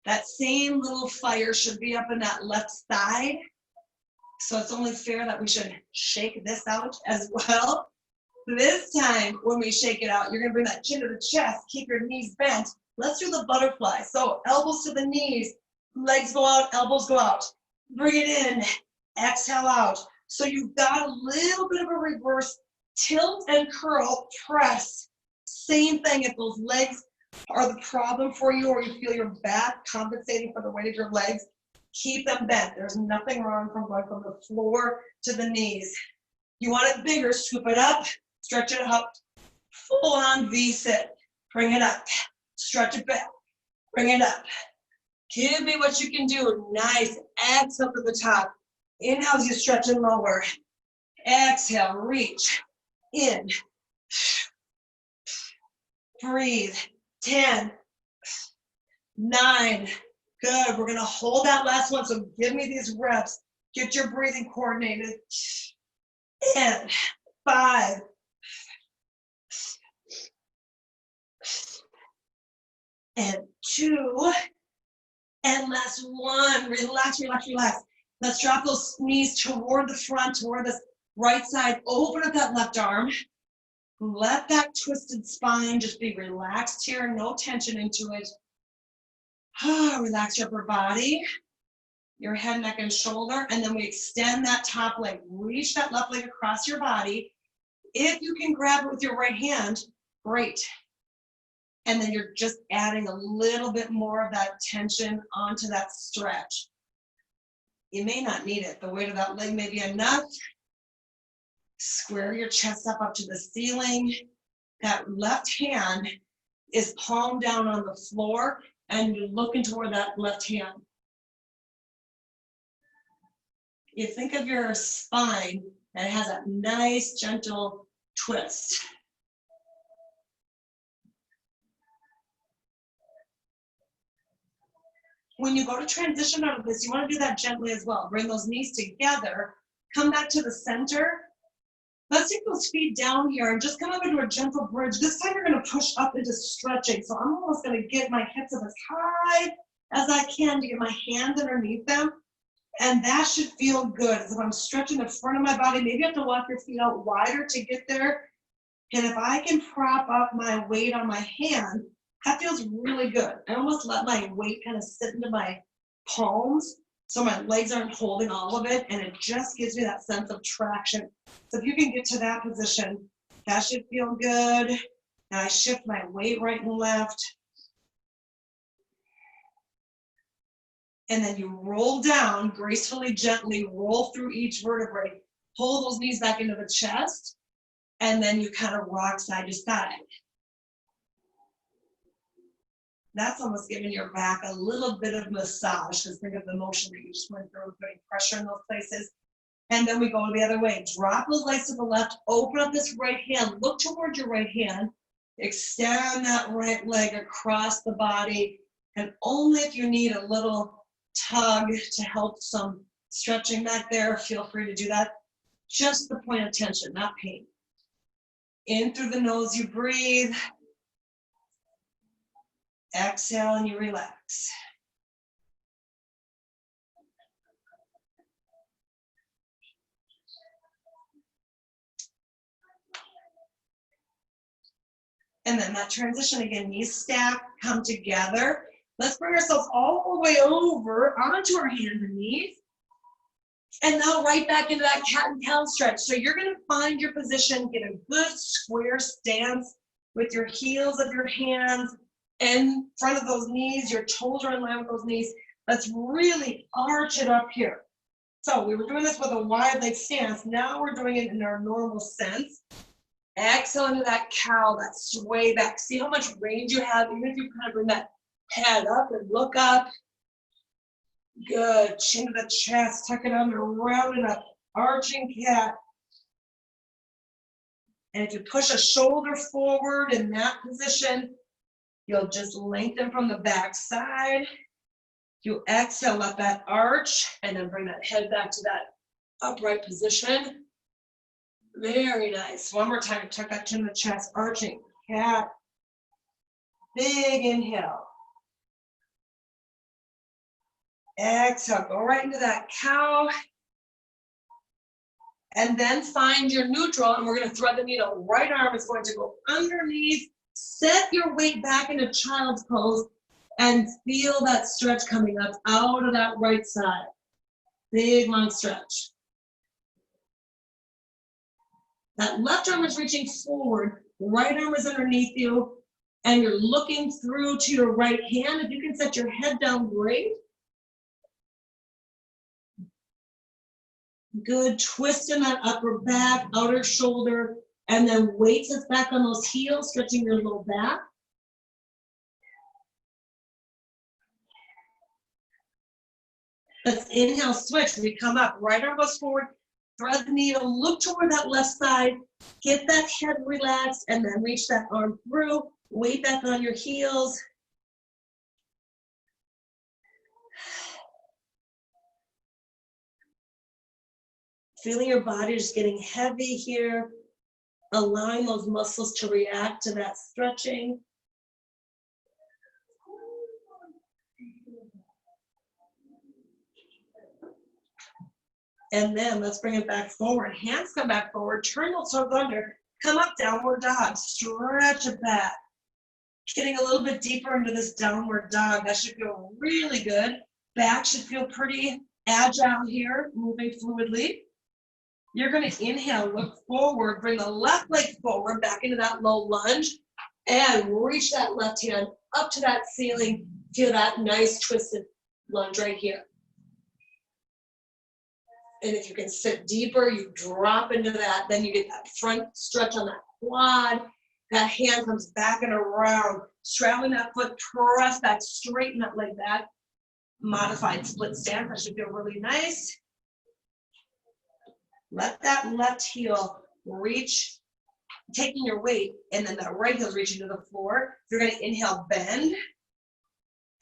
That same little fire should be up in that left side. So it's only fair that we should shake this out as well. This time, when we shake it out, you're gonna bring that chin to the chest, keep your knees bent. Let's do the butterfly. So elbows to the knees, legs go out, elbows go out. Bring it in, exhale out. So you've got a little bit of a reverse tilt and curl, press. Same thing if those legs are the problem for you, or you feel your back compensating for the weight of your legs, keep them bent. There's nothing wrong from going from the floor to the knees. You want it bigger, scoop it up, stretch it up, full on V-sit. Bring it up, stretch it back, bring it up. Give me what you can do. Nice, exhale to the top. Inhale as you stretch and lower. Exhale, reach in. Breathe. 10, 9, good. We're gonna hold that last one, so give me these reps. Get your breathing coordinated. And 5, and 2, and last one. Relax, relax, relax. Let's drop those knees toward the front, toward the right side. Open up that left arm. Let that twisted spine just be relaxed here, no tension into it. Relax your upper body, your head, neck, and shoulder, and then we extend that top leg. Reach that left leg across your body. If you can grab it with your right hand, great. And then you're just adding a little bit more of that tension onto that stretch. You may not need it. The weight of that leg may be enough. Square your chest up to the ceiling. That left hand is palm down on the floor, and you're looking toward that left hand. You think of your spine that has a nice, gentle twist. When you go to transition out of this, you want to do that gently as well. Bring those knees together, come back to the center. Let's take those feet down here and just come up into a gentle bridge. This time you're going to push up into stretching. So I'm almost going to get my hips up as high as I can to get my hands underneath them. And that should feel good. So if I'm stretching the front of my body, maybe you have to walk your feet out wider to get there. And if I can prop up my weight on my hand, that feels really good. I almost let my weight kind of sit into my palms so my legs aren't holding all of it, and it just gives me that sense of traction. So if you can get to that position, that should feel good. And I shift my weight right and left. And then you roll down gracefully, gently, roll through each vertebrae. Pull those knees back into the chest, and then you kind of rock side to side. That's almost giving your back a little bit of massage, because think of the motion that you just went through, putting pressure in those places. And then we go the other way. Drop those legs to the left, open up this right hand, look toward your right hand, extend that right leg across the body, and only if you need a little tug to help some stretching back there, feel free to do that. Just the point of tension, not pain. In through the nose, you breathe. Exhale and you relax. And then that transition again, knees stack, come together. Let's bring ourselves all the way over onto our hands and knees. And now right back into that cat and cow stretch. So you're gonna find your position, get a good square stance with your heels of your hands in front of those knees, your toes are in line with those knees. Let's really arch it up here. So we were doing this with a wide leg stance. Now we're doing it in our normal sense. Exhale into that cow, that sway back. See how much range you have, even if you kind of bring that head up and look up. Good, chin to the chest, tuck it under, round it up, arching cat. And if you push a shoulder forward in that position, you'll just lengthen from the back side. You exhale, let that arch, and then bring that head back to that upright position. Very nice. One more time, tuck that chin to the chest, arching cat. Big inhale. Exhale, go right into that cow. And then find your neutral, and we're going to thread the needle. Right arm is going to go underneath. Set your weight back into child's pose and feel that stretch coming up out of that right side. Big, long stretch. That left arm is reaching forward, right arm is underneath you, and you're looking through to your right hand. If you can set your head down, great. Good, twist in that upper back, outer shoulder, and then weight us back on those heels, stretching your low back. Let's inhale, switch. We come up, right arm goes forward, thread the needle, look toward that left side, get that head relaxed, and then reach that arm through, weight back on your heels. Feeling your body just getting heavy here, allowing those muscles to react to that stretching. And then let's bring it back forward. Hands come back forward, turn those toes under, come up, downward dog, stretch it back. Getting a little bit deeper into this downward dog. That should feel really good. Back should feel pretty agile here, moving fluidly. You're going to inhale, look forward, bring the left leg forward, back into that low lunge, and reach that left hand up to that ceiling. Feel that nice twisted lunge right here. And if you can sit deeper, you drop into that, then you get that front stretch on that quad. That hand comes back and around, straddling that foot, press back, straighten that leg back. Modified split stance, that should feel really nice. Let that left heel reach, taking your weight, and then that right heel is reaching to the floor. You're going to inhale, bend.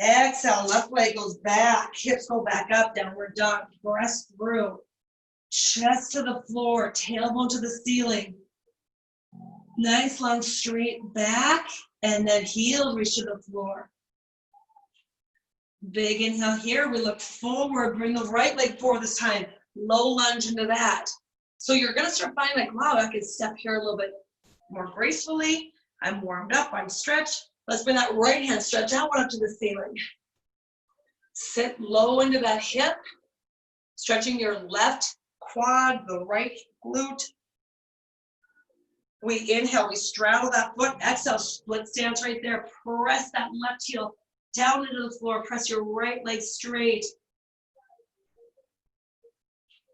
Exhale, left leg goes back, hips go back up, downward dog, press through. Chest to the floor, tailbone to the ceiling. Nice long straight back, and then heel reach to the floor. Big inhale here, we look forward, bring the right leg forward this time. Low lunge into that. So you're gonna start finding like, wow, I can step here a little bit more gracefully. I'm warmed up, I'm stretched. Let's bring that right hand stretch out up to the ceiling. Sit low into that hip, stretching your left quad, the right glute. We inhale, we straddle that foot, exhale, split stance right there. Press that left heel down into the floor, press your right leg straight.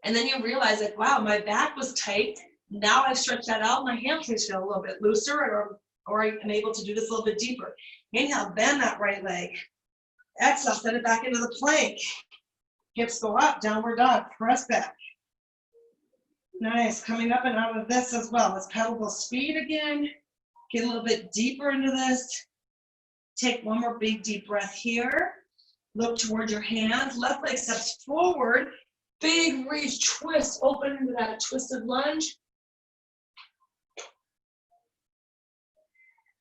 And then you realize like, wow, my back was tight. Now I've stretched that out, my hamstrings feel a little bit looser, or I'm able to do this a little bit deeper. Inhale, bend that right leg. Exhale, send it back into the plank. Hips go up, downward dog, press back. Nice, coming up and out of this as well. Let's pedal the speed again. Get a little bit deeper into this. Take one more big deep breath here. Look towards your hands. Left leg steps forward. Big reach, twist, open into that twisted lunge.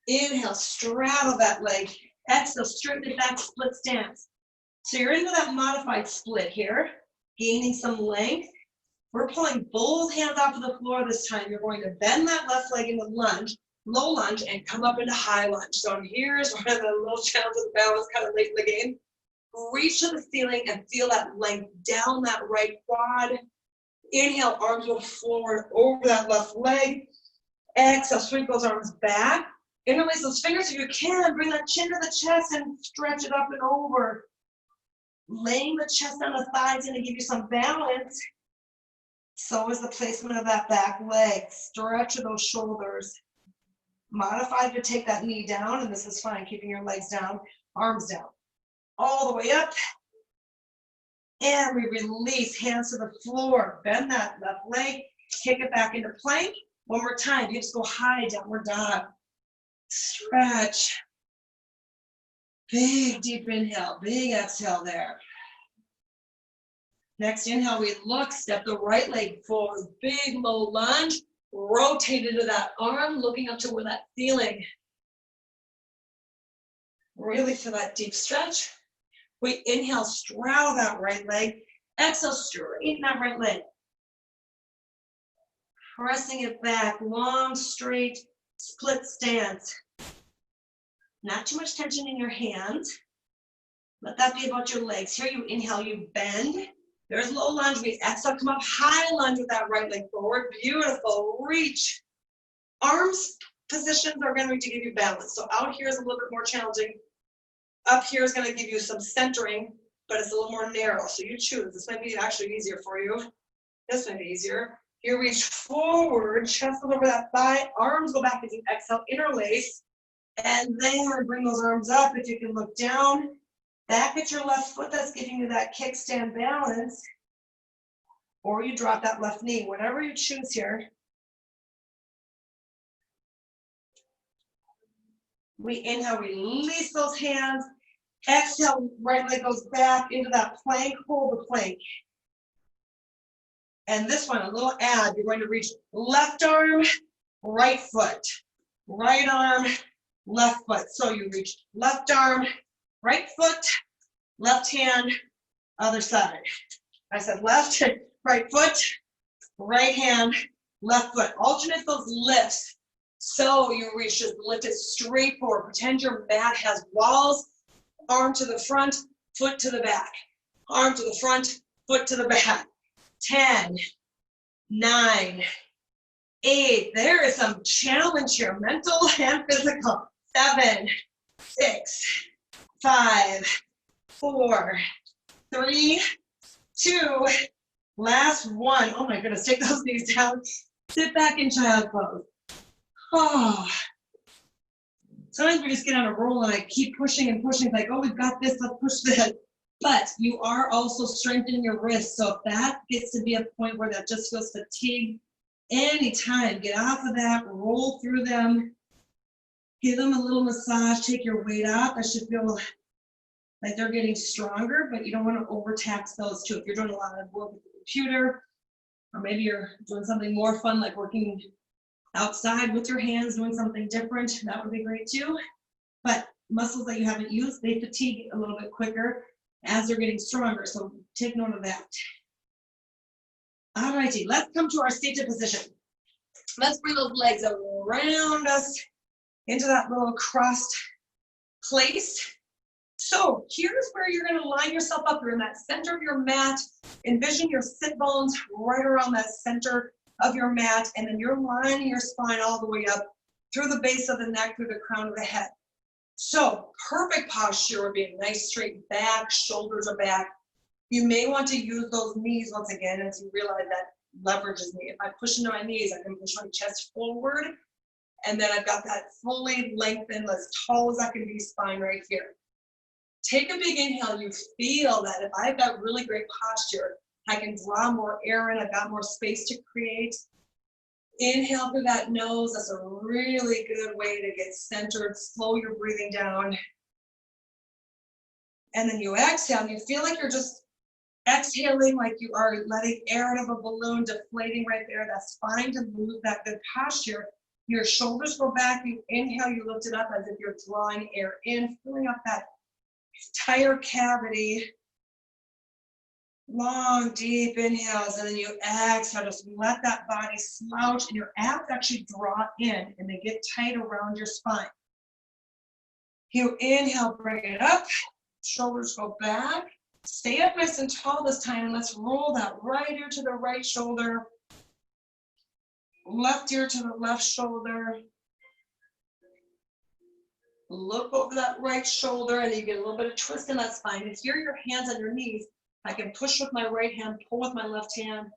Inhale, straddle that leg. Exhale, straighten it back, split stance. So you're into that modified split here, gaining some length. We're pulling both hands off of the floor this time. You're going to bend that left leg into lunge, low lunge, and come up into high lunge. So here's where the little challenge of the balance kind of late in the game. reach to the ceiling and feel that length down that right quad. Inhale, arms go forward over that left leg. Exhale, sweep those arms back. Interlace those fingers if you can. Bring that chin to the chest and stretch it up and over. Laying the chest on the thighs in to give you some balance. So is the placement of that back leg. Stretch of those shoulders. Modify to take that knee down, and this is fine, keeping your legs down, arms down. All the way up. And we release, hands to the floor. Bend that left leg, kick it back into plank. One more time, you just go high, downward dog. Stretch. Big, deep inhale, big exhale there. Next inhale, we look, step the right leg forward, big low lunge, rotate into that arm, looking up to where that ceiling. Really feel that deep stretch. We inhale, straddle that right leg. Exhale, straighten that right leg. Pressing it back, long, straight, split stance. Not too much tension in your hands. Let that be about your legs. Here you inhale, you bend. There's low lunge. We exhale, come up, high lunge with that right leg forward. Beautiful, reach. Arms positions are going to give you balance. So out here is a little bit more challenging. Up here is going to give you some centering, but it's a little more narrow. So you choose. This might be actually easier for you. This might be easier. You reach forward, chest over that thigh, arms go back as you exhale, interlace, and then bring those arms up. If you can look down, back at your left foot, that's giving you that kickstand balance, or you drop that left knee, whatever you choose here. We inhale, release those hands. Exhale, right leg goes back into that plank, hold the plank. And this one, a little add, you're going to reach left arm, right foot, right arm, left foot. So you reach left arm, right foot, left hand, other side. I said left, right foot, right hand, left foot. Alternate those lifts. So you reach, just lift it straight forward. Pretend your mat has walls. Arm to the front, foot to the back. Arm to the front, foot to the back. 10, 9, 8. There is some challenge here, mental and physical. 7, 6, 5, 4, 3, 2. Last one. Oh my goodness, take those knees down. Sit back in child pose. Oh. Sometimes we just get on a roll and I keep pushing and pushing, like, oh, we've got this, let's push that. But you are also strengthening your wrists. So if that gets to be a point where that just feels fatigue, anytime, get off of that, roll through them, give them a little massage, take your weight off. That should feel like they're getting stronger, but you don't want to overtax those too. If you're doing a lot of work with the computer, or maybe you're doing something more fun, like working outside with your hands, doing something different, that would be great too. But muscles that you haven't used, they fatigue a little bit quicker as they're getting stronger, so take note of that. All righty, let's come to our seated position. Let's bring those legs around us into that little crossed place. So here's where you're going to line yourself up. You're in that center of your mat. Envision your sit bones right around that center of your mat, and then you're lining your spine all the way up through the base of the neck, through the crown of the head. So perfect posture would be a nice straight back, shoulders are back. You may want to use those knees once again as you realize that leverages me. If I push into my knees, I can push my chest forward, and then I've got that fully lengthened, as tall as I can be spine right here. Take a big inhale. You feel that if I've got really great posture, I can draw more air in, I've got more space to create. Inhale through that nose. That's a really good way to get centered. Slow your breathing down. And then you exhale, and you feel like you're just exhaling, like you are letting air out of a balloon, deflating right there. That's fine to lose that good posture. Your shoulders go back. You inhale, you lift it up as if you're drawing air in, filling up that entire cavity. Long, deep inhales, and then you exhale. Just let that body slouch, and your abs actually draw in, and they get tight around your spine. You inhale, bring it up. shoulders go back. Stay up nice and tall this time, and let's roll that right ear to the right shoulder, left ear to the left shoulder. Look over that right shoulder, and you get a little bit of twist in that spine. And here, your hands on your knees. I can push with my right hand, pull with my left hand,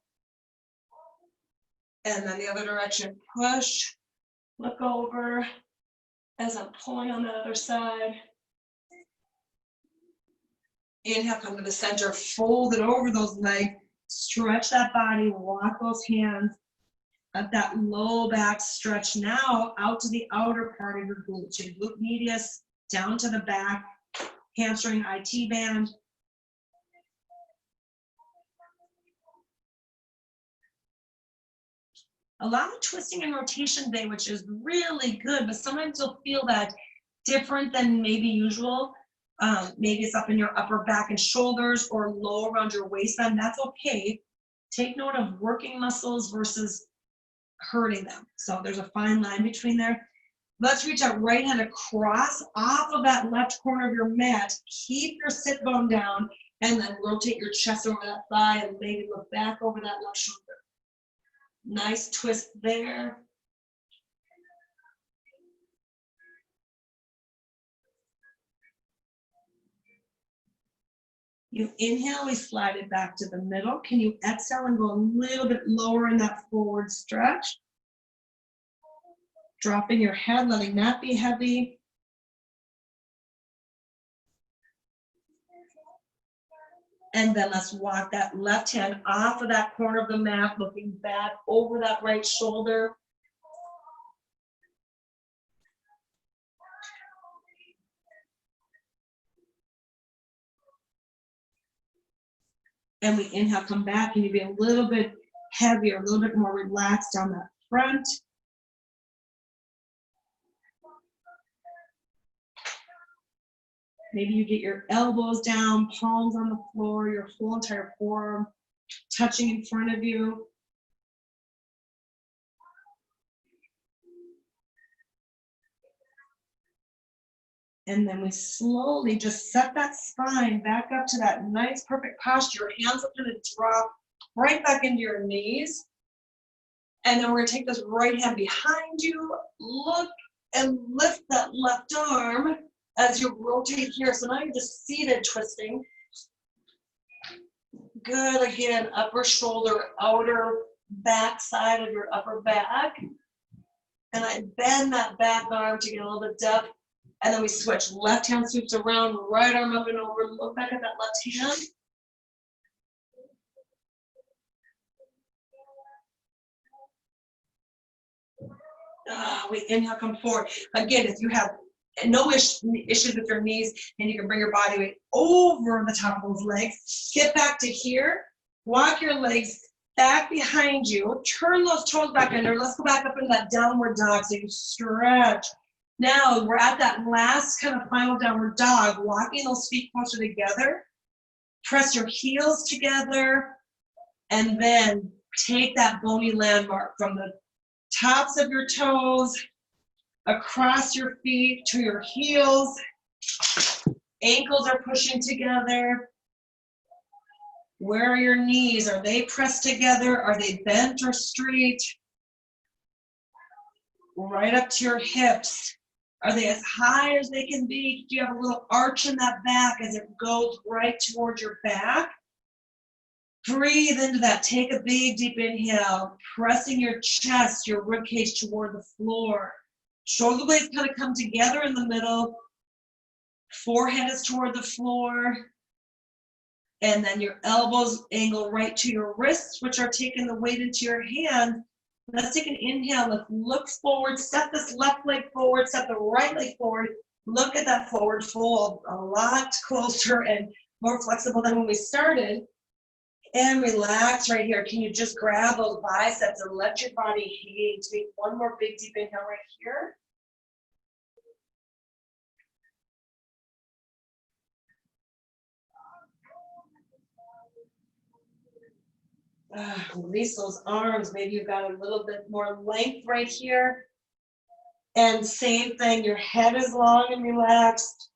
and then the other direction. Push, look over as I'm pulling on the other side. Inhale, come to the center, fold it over those legs, stretch that body, walk those hands. Let that low back stretch now out to the outer part of your glutes, your glute medius, down to the back, hamstring IT band. A lot of twisting and rotation today, which is really good, but sometimes you'll feel that different than maybe usual. Maybe it's up in your upper back and shoulders or low around your waistband. That's okay. Take note of working muscles versus hurting them. So there's a fine line between there. Let's reach out right hand across off of that left corner of your mat. Keep your sit bone down and then rotate your chest over that thigh and maybe look back over that left shoulder. Nice twist there. You inhale, we slide it back to the middle. Can you exhale and go a little bit lower in that forward stretch? Dropping your head, letting that be heavy. And then let's walk that left hand off of that corner of the mat, looking back over that right shoulder. And we inhale, come back, and you be a little bit heavier, a little bit more relaxed down that front. Maybe you get your elbows down, palms on the floor, your whole entire forearm touching in front of you. And then we slowly just set that spine back up to that nice, perfect posture. Your hands are going to drop right back into your knees. And then we're going to take this right hand behind you, look and lift that left arm as you rotate here. So now you're just seated twisting. Good. Again, upper shoulder, outer back side of your upper back. And I bend that back arm to get a little bit depth. And then we switch. Left hand sweeps around, right arm up and over. Look back at that left hand. We inhale, come forward. Again, if you have no issues with your knees, and you can bring your body weight over the top of those legs, get back to here. Walk your legs back behind you. Turn those toes back under. Let's go back up into that downward dog so you stretch. Now we're at that last kind of final downward dog, walking those feet closer together. Press your heels together, and then take that bony landmark from the tops of your toes across your feet to your heels. Ankles are pushing together. Where are your knees? Are they pressed together? Are they bent or straight? Right up to your hips. Are they as high as they can be? Do you have a little arch in that back as it goes right towards your back? Breathe into that. Take a big, deep inhale, pressing your chest, your rib cage toward the floor. Shoulder blades kind of come together in the middle. Forehead is toward the floor. And then your elbows angle right to your wrists, which are taking the weight into your hand. Let's take an inhale. Let's look forward. Step this left leg forward. Step the right leg forward. Look at that forward fold. A lot closer and more flexible than when we started. And relax right here. Can you just grab those biceps and let your body hang? Take one more big deep inhale right here. Release those arms. Maybe you've got a little bit more length right here. And same thing, your head is long and relaxed.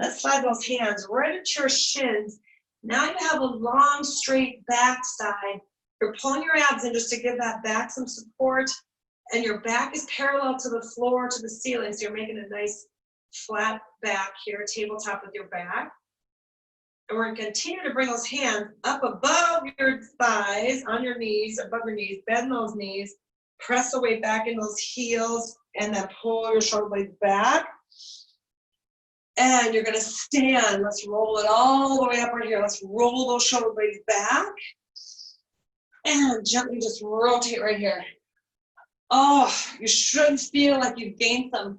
Let's slide those hands right at your shins. Now you have a long, straight back side. You're pulling your abs in just to give that back some support. And your back is parallel to the floor, to the ceiling. So you're making a nice flat back here, tabletop with your back. And we're going to continue to bring those hands up above your thighs, on your knees, above your knees. Bend those knees. Press the weight back in those heels. And then pull your shoulder blades back. And you're going to stand. Let's roll it all the way up right here. Let's roll those shoulder blades back. And gently just rotate right here. Oh, you should feel like you've gained some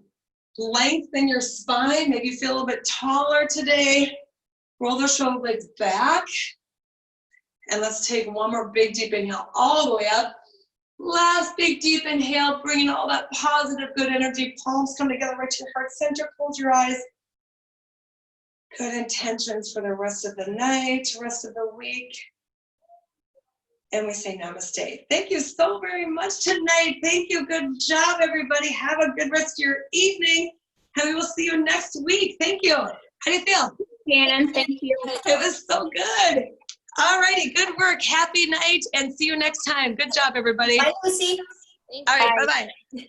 length in your spine. Maybe you feel a little bit taller today. Roll the shoulder blades back. And let's take one more big deep inhale all the way up. Last big deep inhale, bringing all that positive, good energy. Palms come together right to your heart center. Close your eyes. Good intentions for the rest of the night, rest of the week. And we say namaste. Thank you so very much tonight. Thank you. Good job, everybody. Have a good rest of your evening. And we will see you next week. Thank you. How do you feel? Shannon, thank you. It was so good. All righty. Good work. Happy night. And see you next time. Good job, everybody. Bye, Lucy. Thank All you. right. Bye-bye.